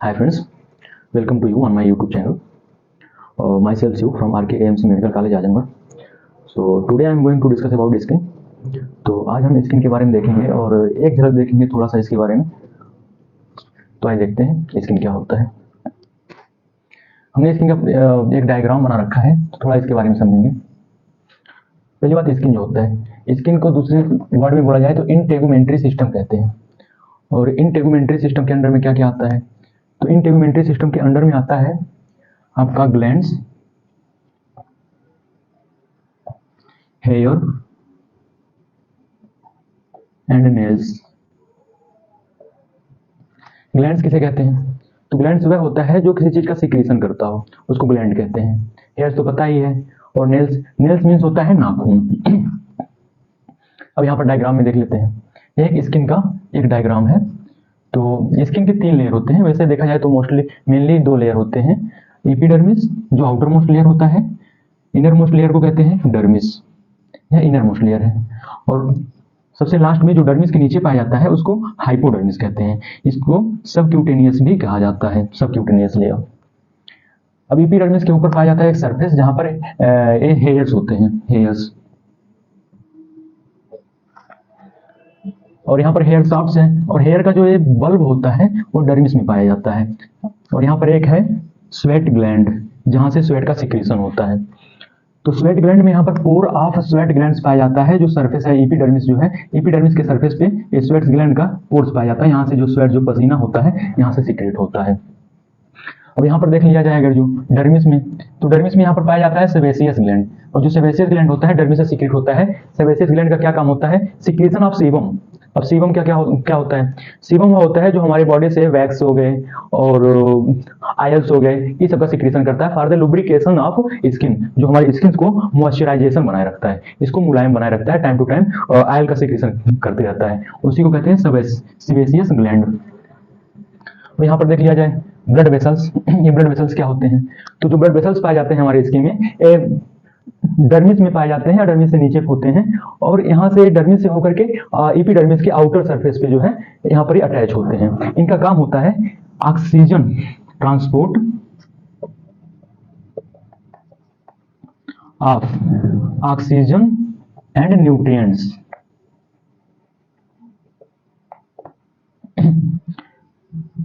Hi friends, welcome to you on my YouTube channel. Myself Shiv from RKAMC Medical College Azamgarh. So today I am going to discuss about skin. तो आज हम skin के बारे में देखेंगे और एक झलक देखेंगे थोड़ा सा इसके बारे में। तो आइए देखते हैं स्किन क्या होता है। हमने स्किन का एक डायग्राम बना रखा है, तो थोड़ा इसके बारे में समझेंगे। पहली बात, स्किन जो होता है, स्किन को दूसरे वर्ड में बोला जाए तो इंटेगुमेंट्री सिस्टम कहते हैं। और इंटेगुमेंट्री सिस्टम के अंडर में क्या क्या आता है? तो इंटेगुमेंट्री सिस्टम के अंडर में आता है आपका glands, hair and nails. Glands किसे कहते हैं? तो ग्लैंड्स वह होता है जो किसी चीज का सिक्रीशन करता हो, उसको ग्लैंड कहते हैं। हेयर्स तो पता ही है, और नेल्स, नेल्स मीन्स होता है नाखून। अब यहाँ पर डायग्राम में देख लेते हैं। एक स्किन का एक डायग्राम है। तो स्किन के 3 लेयर होते हैं। वैसे देखा जाए तो मोस्टली मेनली 2 लेयर होते हैं। एपिडर्मिस जो आउटर मोस्ट लेयर होता है, इनर मोस्ट लेयर को कहते हैं डर्मिस, यह इनर मोस्ट लेयर है। और सबसे लास्ट में जो डर्मिस के नीचे पाया जाता है उसको हाइपोडर्मिस कहते हैं। इसको सबक्यूटेनियस भी कहा जाता है, सबक्यूटेनियस लेयर। अब एपिडर्मिस के ऊपर पाया जाता है एक सरफेस जहां पर हेयर्स होते हैं, हेयर्स। और यहाँ पर हेयर शाफ्ट्स हैं, और हेयर का जो ये बल्ब होता है वो डर्मिस में पाया जाता है। और यहाँ पर एक है स्वेट ग्लैंड, जहां से स्वेट का सिक्रीशन होता है। तो स्वेट ग्लैंड में यहाँ पर पोर ऑफ स्वेट ग्लैंड्स पाया जाता है। जो सरफेस है एपिडर्मिस जो है, एपिडर्मिस के सरफेस पे स्वेट ग्लैंड का पोर्स पाया जाता है। यहाँ से जो स्वेट, जो पसीना होता है, यहाँ से सिक्रेट होता है। अब यहाँ पर देख लिया जाए अगर जो डर्मिस में, तो डर्मिस में यहाँ पर पाया जाता है सेबेसियस ग्लैंड। और जो सेबेसियस ग्लैंड होता है डर्मिस से सिक्रेट होता है। सेबेसियस ग्लैंड का क्या काम होता है? Secretion of sebum. अब सीबम क्या होता है? सीबम वो होता है जो हमारी बॉडी से वैक्स हो गए और आयल्स हो गए, ये सब का सिक्रीशन करता है for the lubrication of skin, जो हमारी स्किन को मॉइस्चराइजेशन बनाए रखता है, इसको मुलायम बनाए रखता है। टाइम टू टाइम आयल का सिक्रीशन करते रहता है, उसी को कहते हैं सेबेसियस ग्लैंड। तो यहाँ पर देख लिया जाए ब्लड वेसल्स। ये ब्लड वेसल्स क्या होते हैं? तो जो ब्लड वेसल्स पाए जाते हैं हमारे स्किन में, डर्मिस में पाए जाते हैं या डर्मिस से नीचे होते हैं। और यहाँ से डर्मिस से होकर के एपिडर्मिस के आउटर सरफेस पे जो है यहाँ पर ही अटैच होते हैं। इनका काम होता है oxygen transport of oxygen and nutrients.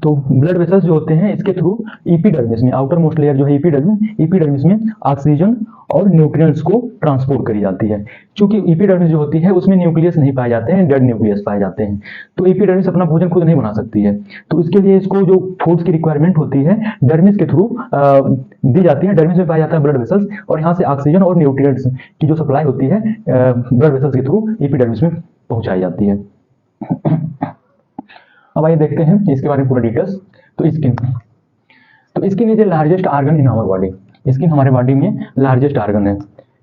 तो ब्लड वेसल्स जो होते हैं इसके थ्रू एपिडर्मिस में, आउटर मोस्ट लेयर जो है एपिडर्मिस में ऑक्सीजन और न्यूट्रिएंट्स को ट्रांसपोर्ट करी जाती है। क्योंकि एपिडर्मिस जो होती है उसमें न्यूक्लियस नहीं पाए जाते हैं, डेड न्यूक्लियस पाए जाते हैं। तो एपिडर्मिस अपना भोजन खुद नहीं बना सकती है, तो इसके लिए इसको जो फूड्स की रिक्वायरमेंट होती है डर्मिस के थ्रू दी जाती है। डर्मिस में पाया जाता है ब्लड वेसल्स, और यहाँ से ऑक्सीजन और न्यूट्रिएंट्स की जो सप्लाई होती है ब्लड वेसल्स के थ्रू एपिडर्मिस में पहुंचाई जाती है। अब आइए देखते हैं इसके बारे में पूरा डिटेल्स। तो skin is a largest organ in our body. Skin हमारे बॉडी में लार्जेस्ट ऑर्गन है।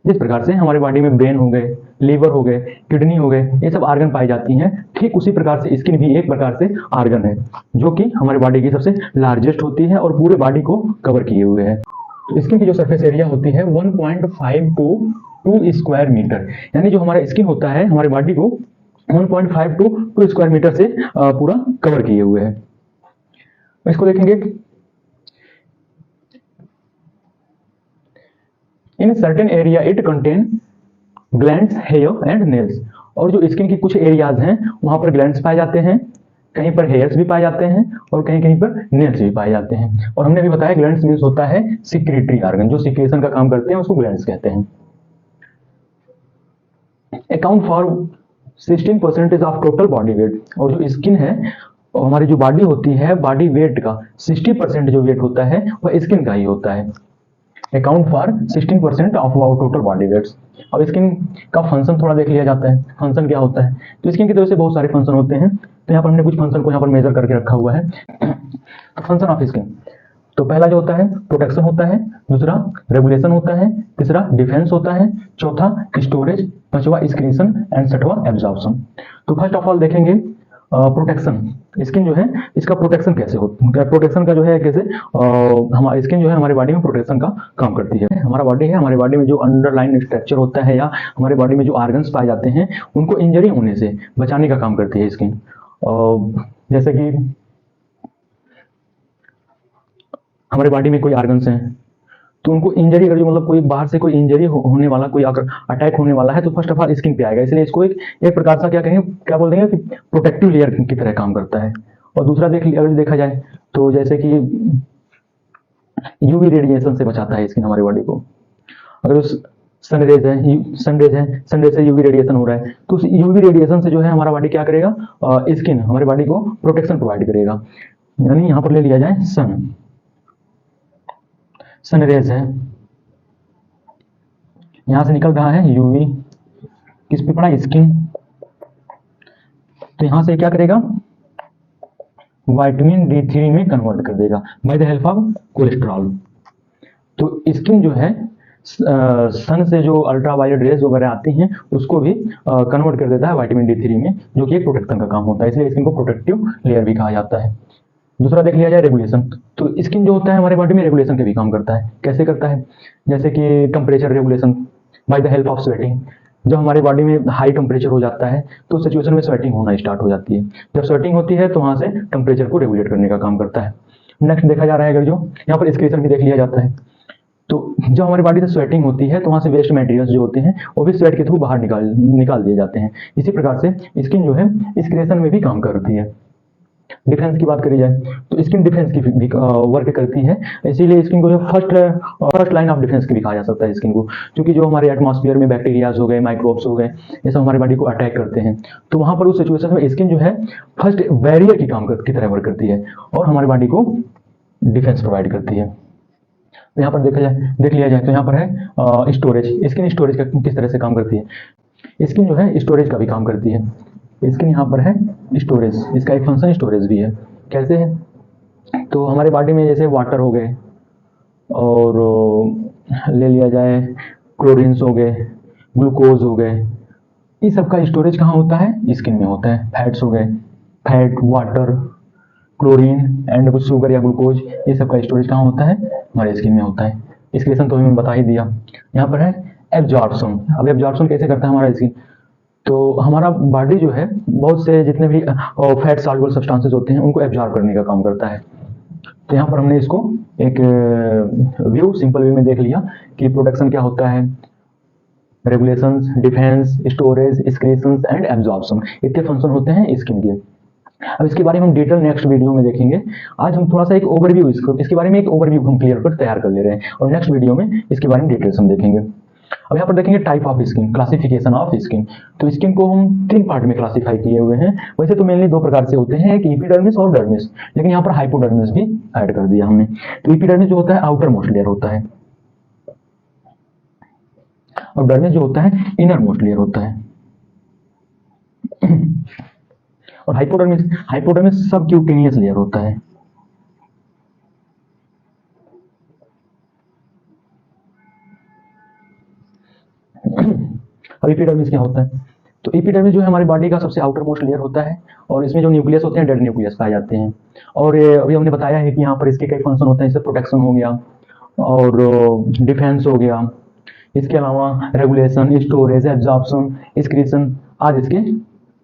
जिस प्रकार से हमारे बॉडी में ब्रेन हो गए, लीवर हो गए, किडनी हो गए, ये सब ऑर्गन पाई जाती हैं, ठीक उसी प्रकार से स्किन भी एक प्रकार से ऑर्गन है जो कि हमारे बॉडी की सबसे लार्जेस्ट होती है और पूरे बॉडी को कवर किए हुए है। तो स्किन की जो सरफेस एरिया होती है 1.5 to 2 स्क्वायर मीटर, यानी जो हमारा स्किन होता है हमारे बॉडी को 1.5 to 2 स्क्वायर मीटर से पूरा कवर किए हुए हैं। इसको देखेंगे, in certain area it contain glands, hair and nails. और जो स्किन की कुछ एरियाज हैं वहां पर ग्लैंड्स पाए जाते हैं, कहीं पर हेयर्स भी पाए जाते हैं, और कहीं कहीं पर नेल्स भी पाए जाते हैं। और हमने भी बताया ग्लैंड्स मीन्स होता है सिक्रेटरी ऑर्गन, जो सिक्रेशन का काम करते हैं उसको ग्लैंड्स कहते हैं। Account for 16% of total body weight. और जो स्किन है, हमारी जो बॉडी होती है, बॉडी वेट का 60% जो वेट होता है वह स्किन का ही होता है। Account for 16% of our total body weights. अब स्किन का फंक्शन थोड़ा देख लिया जाता है, फंक्शन क्या होता है। तो स्किन की तरफ से बहुत सारे फंक्शन होते हैं, तो यहाँ पर हमने कुछ फंक्शन को यहाँ पर मेजर करके रखा हुआ है। तो फंक्शन ऑफ स्किन, तो पहला जो होता है प्रोटेक्शन होता है, दूसरा रेगुलेशन होता है, तीसरा डिफेंस होता है, चौथा स्टोरेज, पांचवा एक्सक्रीशन एंड छठवां एब्जॉर्प्शन। तो फर्स्ट ऑफ ऑल देखेंगे प्रोटेक्शन। स्किन जो है इसका प्रोटेक्शन कैसे होता है, प्रोटेक्शन का जो है कैसे हमारी स्किन जो है हमारी बॉडी में प्रोटेक्शन का काम करती है। हमारा बॉडी है, हमारे बॉडी में जो अंडरलाइन स्ट्रक्चर होता है या हमारे बॉडी में जो ऑर्गन्स पाए जाते हैं उनको इंजरी होने से बचाने का काम करती है स्किन। जैसे कि हमारे बॉडी में कोई ऑर्गन्स हैं, तो उनको इंजरी अगर जो मतलब कोई बाहर से कोई इंजरी होने वाला, कोई अगर अटैक होने वाला है तो फर्स्ट ऑफ ऑल स्किन पे आएगा, इसलिए इसको एक प्रकार से क्या कहेंगे, क्या बोल देंगे कि प्रोटेक्टिव लेयर की तरह काम करता है। और दूसरा अगर देखा जाए तो जैसे कि यूवी रेडिएशन से बचाता है स्किन हमारी बॉडी को। अगर उस सनरेज से यूवी रेडिएशन हो रहा है तो उस यूवी रेडिएशन से जो है हमारा बॉडी क्या करेगा, स्किन हमारे बॉडी को प्रोटेक्शन प्रोवाइड करेगा। यानी यहां पर ले लिया जाए सनरेज है, यहां से निकल रहा है यूवी, किस पे पड़ा, स्किन, तो यहां से क्या करेगा, विटामिन D3 में कन्वर्ट कर देगा by the help of cholesterol. तो स्किन जो है सन से जो अल्ट्रावायलेट रेज वगैरह आती हैं उसको भी कन्वर्ट कर देता है विटामिन D3 में, जो कि एक प्रोटेक्शन का काम होता है, इसलिए स्किन को प्रोटेक्टिव लेयर भी कहा जाता है। दूसरा देख लिया जाए रेगुलेशन, तो स्किन जो होता है हमारे बॉडी में रेगुलेशन के भी काम करता है। कैसे करता है, जैसे कि temperature regulation by the help of sweating. जब हमारे बॉडी में हाई टेम्परेचर हो जाता है तो उस सिचुएशन में स्वेटिंग होना स्टार्ट हो जाती है। जब स्वेटिंग होती है तो वहां से टेम्परेचर को रेगुलेट करने का काम करता है। नेक्स्ट देखा जा रहा है अगर जो यहाँ पर एक्सक्रीशन भी देख लिया जाता है, तो जब हमारी बॉडी से स्वेटिंग होती है तो वहां से वेस्ट मटेरियल्स जो होते हैं वो भी स्वेट के थ्रू बाहर निकाल दिए जाते हैं। इसी प्रकार से स्किन जो है एक्सक्रीशन में भी काम करती है। डिफेंस की बात करी जाए तो स्किन डिफेंस की भी वर्क करती है, इसीलिए स्किन को जो फर्स्ट लाइन ऑफ डिफेंस की भी कहा जा सकता है स्किन को, क्योंकि जो हमारे एटमॉस्फेयर में बैक्टीरियाज हो गए, माइक्रोब्स हो गए, ये सब हमारी बॉडी को अटैक करते हैं, तो वहां पर उस सिचुएशन में स्किन जो है फर्स्ट बैरियर की तरह वर्क करती है और हमारी बॉडी को डिफेंस प्रोवाइड करती है। तो यहाँ पर देख लिया जाए तो यहाँ पर है स्टोरेज। स्किन स्टोरेज का किस तरह से काम करती है, स्किन जो है स्टोरेज का भी काम करती है। स्किन यहाँ पर है स्टोरेज, इसका एक फंक्शन स्टोरेज भी है। कैसे है, तो हमारे बॉडी में जैसे वाटर हो गए और ले लिया जाए क्लोरीन्स हो गए, ग्लूकोज हो गए, इस सब का स्टोरेज कहाँ होता है, स्किन में होता है। फैट्स हो गए, फैट, वाटर, क्लोरीन एंड कुछ शुगर या ग्लूकोज, ये सब का स्टोरेज कहाँ होता है, हमारे स्किन में होता है। एक्सक्रीशन तो हमें बता ही दिया। यहाँ पर है एब्जॉर्प्शन। अब एब्जॉर्प्शन कैसे करता है हमारा स्किन, तो हमारा बॉडी जो है बहुत से जितने भी फैट सॉल्युबल सब्सटेंसेस होते हैं उनको एब्जॉर्ब करने का काम करता है। तो यहाँ पर हमने इसको एक व्यू, सिंपल व्यू में देख लिया कि प्रोडक्शन क्या होता है, regulations, defence, storage, excretions and absorption, इतने फंक्शन होते हैं स्किन के। अब इसके बारे में हम डिटेल नेक्स्ट वीडियो में देखेंगे। आज हम थोड़ा सा एक ओवरव्यू इसके बारे में एक ओवरव्यू हम क्लियर कर तैयार कर ले रहे हैं और नेक्स्ट वीडियो में इसके बारे में डिटेल्स हम देखेंगे। अब यहाँ पर देखेंगे type of skin, classification of skin. तो स्किन को हम 3 पार्ट में क्लासिफाई किए हुए हैं। वैसे तो मेनली 2 प्रकार से होते हैं, एक एपिडर्मिस और डर्मिस, लेकिन यहाँ पर हाइपोडर्मिस भी ऐड कर दिया हमने। तो एपिडर्मिस जो होता है आउटर मोस्ट लेयर होता है और डर्मिस जो होता है इनर मोस्ट लेयर होता है। और हाइपोडर्मिस सबक्यूटेनियस लेयर होता है। अब एपिडर्मिस क्या होता है, तो एपिडर्मिस जो है हमारी बॉडी का सबसे आउटर मोस्ट लेयर होता है और इसमें जो न्यूक्लियस होते हैं डेड न्यूक्लियस पाए जाते हैं। और अभी हमने बताया है कि यहाँ पर इसके कई फंक्शन होते हैं, जैसे प्रोटेक्शन हो गया और डिफेंस हो गया, इसके अलावा रेगुलेशन, स्टोरेज, एब्जॉर्प्शन, एक्सक्रीशन आदि इसके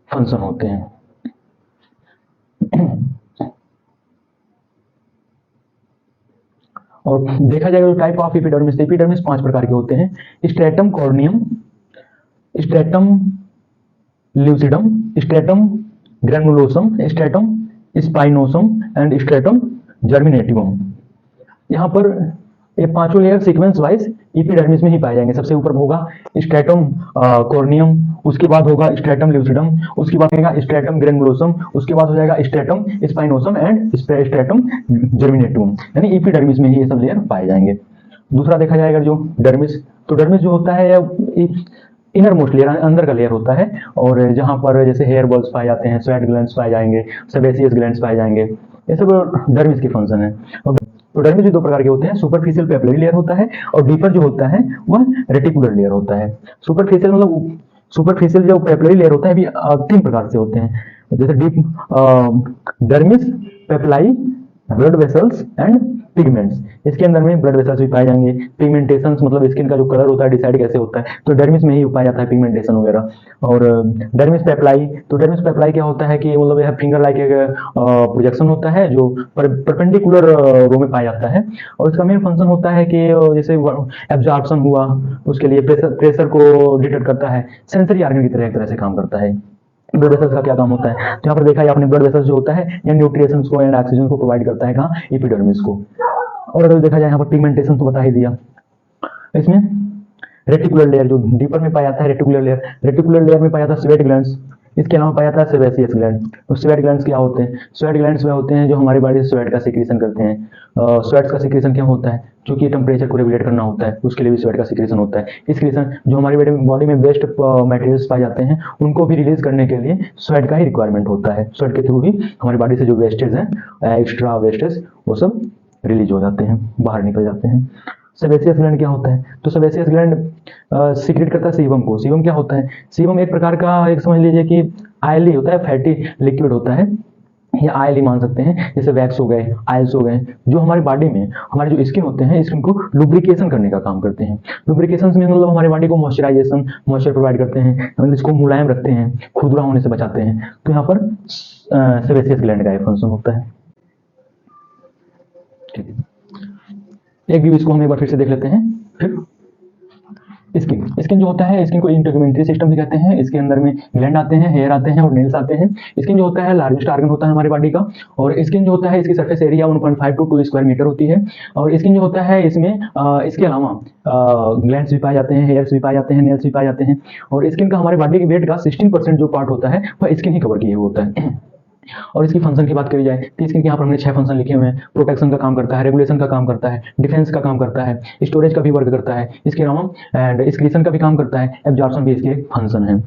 फंक्शन होते हैं। और देखा जाएगा टाइप ऑफ एपिडर्मिस, एपिडर्मिस 5 प्रकार के होते हैं, stratum corneum, stratum lucidum, stratum granulosum, stratum spinosum and stratum germinativum. यहाँ पर ये 5 लेयर सीक्वेंस वाइज एपिडर्मिस में ही पाए जाएंगे। सबसे ऊपर होगा स्ट्रेटम कॉर्नियम, उसके बाद होगा स्ट्रेटम ल्यूसिडम, उसके बाद होगा स्ट्रेटम ग्रैनुलोसम, उसके बाद हो जाएगा स्ट्रेटम स्पाइनोसम एंड स्ट्रेटम जर्मिनेटिवम। यानी एपिडर्मिस में ही ये सब लेयर पाए जाएंगे। दूसरा देखा जाएगा जो डर्मिस, तो डर्मिस जो होता है इनर मोस्ट लेयर, अंदर का लेयर होता है और जहां पर जैसे हेयर बॉल्स पाए जाते हैं, स्वेट ग्लैंड्स पाए जाएंगे, सेबेसियस ग्लैंड्स पाए जाएंगे, ये सब डर्मिस के फंक्शन है। तो डर्मिस भी 2 प्रकार के होते हैं, सुपरफिशियल पेपलरी लेयर होता है और डीपर जो होता है वह रेटिकुलर लेयर होता है। सुपरफिशियल जो पेपलरी लेयर होता है भी 3 प्रकार से होते हैं, जैसे deep dermis papillae blood vessels and pigments. इसके अंदर में ब्लड वेसल्स भी पाए जाएंगे। पिगमेंटेशन मतलब स्किन का जो कलर होता है डिसाइड कैसे होता है, तो डर्मिस में ही पाया जाता है पिगमेंटेशन वगैरह। और डर्मिस पेप्लाई, तो डर्मिस पेप्लाई क्या होता है कि मतलब यह फिंगर लाइक एक प्रोजेक्शन होता है जो परपेंडिकुलर रो में पाया जाता है। और इसका मेन फंक्शन होता है कि जैसे एब्जॉर्प्शन हुआ उसके लिए प्रेशर को डिटेक्ट करता है, सेंसरी ऑर्गन की तरह एक तरह से काम करता है। ब्लड वेसल्स का क्या काम होता है, तो यहाँ पर देखा है आपने ब्लड वेसल्स जो होता है ये न्यूट्रिएंट्स को एंड ऑक्सीजन को प्रोवाइड करता है कहाँ, एपिडर्मिस को। और अगर देखा जाए यहाँ पर पिगमेंटेशन तो बता ही दिया। इसमें रेटिकुलर लेयर जो डीपर में पाया जाता है, रेटिकुलर लेयर में पाया जाता है स्वेट ग्लैंड्स। इसके अलावा पाया जाता है सेबेसियस ग्लैंड। तो स्वेट ग्लैंड्स क्या होते हैं, स्वेट ग्लैंड्स वे होते हैं जो हमारी बॉडी से स्वेट का सिक्रीशन करते हैं। स्वेट का सिक्रीशन क्या होता है, क्योंकि टेम्परेचर को रेगुलेट करना होता है, उसके लिए भी स्वेट का सिक्रीशन होता है। इस सिक्रीशन जो हमारी बॉडी में वेस्ट मटेरियल्स पाए जाते हैं उनको भी रिलीज करने के लिए स्वेट का ही रिक्वायरमेंट होता है। स्वेट के थ्रू ही हमारी बॉडी से जो वेस्टेज है, एक्स्ट्रा वेस्टेज, वो सब रिलीज हो जाते हैं, बाहर निकल जाते हैं। सेबेसियस ग्लैंड क्या होता है, तो सेबेसियस ग्लैंड सीक्रेट करता है सीबम को। सीबम क्या होता है, सीबम एक प्रकार का एक समझ लीजिए कि आयली होता है, फैटी लिक्विड होता है, या आयल ही मान सकते हैं, जैसे वैक्स हो गए, आयल्स हो गए, जो हमारी बॉडी में हमारे जो स्किन होते हैं स्किन को लुब्रिकेशन करने का काम करते हैं। लुब्रिकेशन में मतलब हमारी बॉडी को मॉइस्चर प्रोवाइड करते हैं, मतलब इसको मुलायम रखते हैं, खुरदुरा होने से बचाते हैं। तो यहाँ पर सेबेसियस ग्लैंड का फंक्शन होता है। ठीक है, एक व्यू इसको हम एक बार फिर से देख लेते हैं। फिर स्किन जो होता है, स्किन को इंटेगुमेंट्री सिस्टम भी कहते हैं। इसके अंदर में ग्लैंड आते हैं, हेयर आते हैं और नेल्स आते हैं। स्किन जो होता है लार्जेस्ट ऑर्गन होता है हमारी बॉडी का। और स्किन जो होता है इसकी surface area 1.5 to 2 square metre होती है। और स्किन जो होता है इसमें इसके अलावा ग्लैंड्स भी पाए जाते हैं, हेयर्स भी पाए जाते हैं, नेल्स भी पाए जाते हैं। और स्किन का हमारे बॉडी के वेट का 16% जो पार्ट होता है वह स्किन ही कवर किए हुए होता है। और इसकी फंक्शन की बात करी जाए तो स्किन के यहाँ पर हमने 6 फंक्शन लिखे हुए हैं। प्रोटेक्शन का काम करता है, रेगुलेशन का काम करता है, डिफेंस का काम करता है, स्टोरेज का भी वर्क करता है, इसके अलावा एंड एक्सक्रीशन का भी काम करता है, एब्जॉर्प्शन भी इसके फंक्शन है।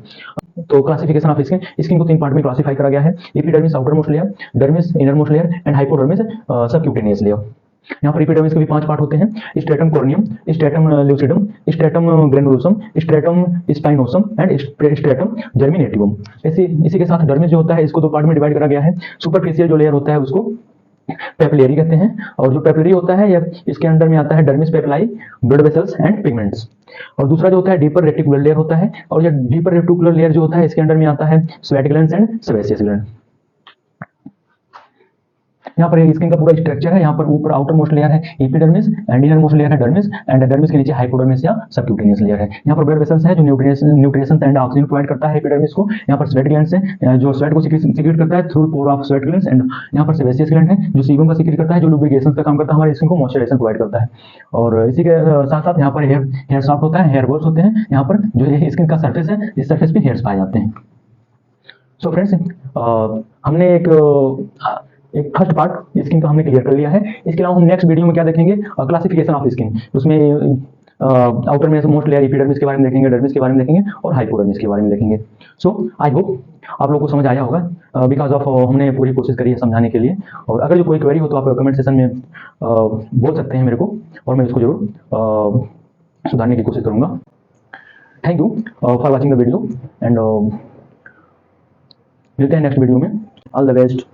तो क्लासिफिकेशन ऑफ स्किन को 3 पार्ट में क्लासिफाई करा गया है। Epidermis outermost layer, dermis innermost layer and hypodermis subcutaneous layer. यहाँ पर एपिडर्मिस के भी 5 पार्ट होते हैं, stratum corneum, stratum lucidum, stratum granulosum, stratum spinosum and stratum germinativum. इसी के साथ डर्मिस जो होता है इसको 2 पार्ट में डिवाइड करा गया है। सुपरफिशियल जो लेयर होता है उसको पेपिलरी कहते हैं। और जो पेपिलरी होता है यह इसके अंदर में आता है dermis papillae, blood vessels and pigments. और दूसरा जो होता है डीपर रेटिकुलर लेयर होता है। और यह डीपर रेटिकुलर लेयर जो होता है इसके अंदर में आता है sweat glands and sebaceous gland. यहाँ पर स्किन का पूरा स्ट्रक्चर है। यहाँ पर ऊपर आउटर मोस्ट लेयर है epidermis and inner most layer है डर्मिस एंड डर्मिस के नीचे हाइपोडर्मिस या सबक्यूटेनियस लेयर है। यहाँ पर ब्लड वेसल्स है जो न्यूट्रिएंट्स एंड ऑक्सीजन प्रोवाइड करता है एपिडर्मिस को। यहाँ पर स्वेट ग्लैंड्स है जो स्वेट को सीक्रेट करता है through pore of sweat glands. And यहाँ पर सेबेसियस ग्लैंड है जो सीबम का सीक्रेट करता है, जो लुब्रिकेशन का काम करता है, हमारे स्किन को मॉइस्चराइजेशन प्रोवाइड करता है। और इसी के साथ साथ यहाँ पर हेयर सॉफ्ट होता है, हेयर बॉल्स होते हैं। यहाँ पर जो स्किन का सर्फेस है इस सर्फेस पे हेयर्स पाए जाते हैं। सो फ्रेंड्स हमने एक फर्स्ट पार्ट स्किन का हमने क्लियर कर लिया है। इसके अलावा हम नेक्स्ट वीडियो में क्या देखेंगे, क्लासिफिकेशन ऑफ स्किन। उसमें आउटर में मोस्ट लेयर एपिडर्मिस के बारे में देखेंगे, डर्मिस के बारे में देखेंगे और हाइपोडर्मिस के बारे में देखेंगे। सो आई होप आप लोगों को समझ आया होगा। बिकॉज ऑफ हमने पूरी कोशिश करी है समझाने के लिए। और अगर जो कोई क्वेरी हो तो आप कमेंट सेशन में बोल सकते हैं मेरे को, और मैं इसको जरूर सुधारने की कोशिश करूँगा। Thank you for watching the video and मिलते हैं नेक्स्ट वीडियो में। All the best.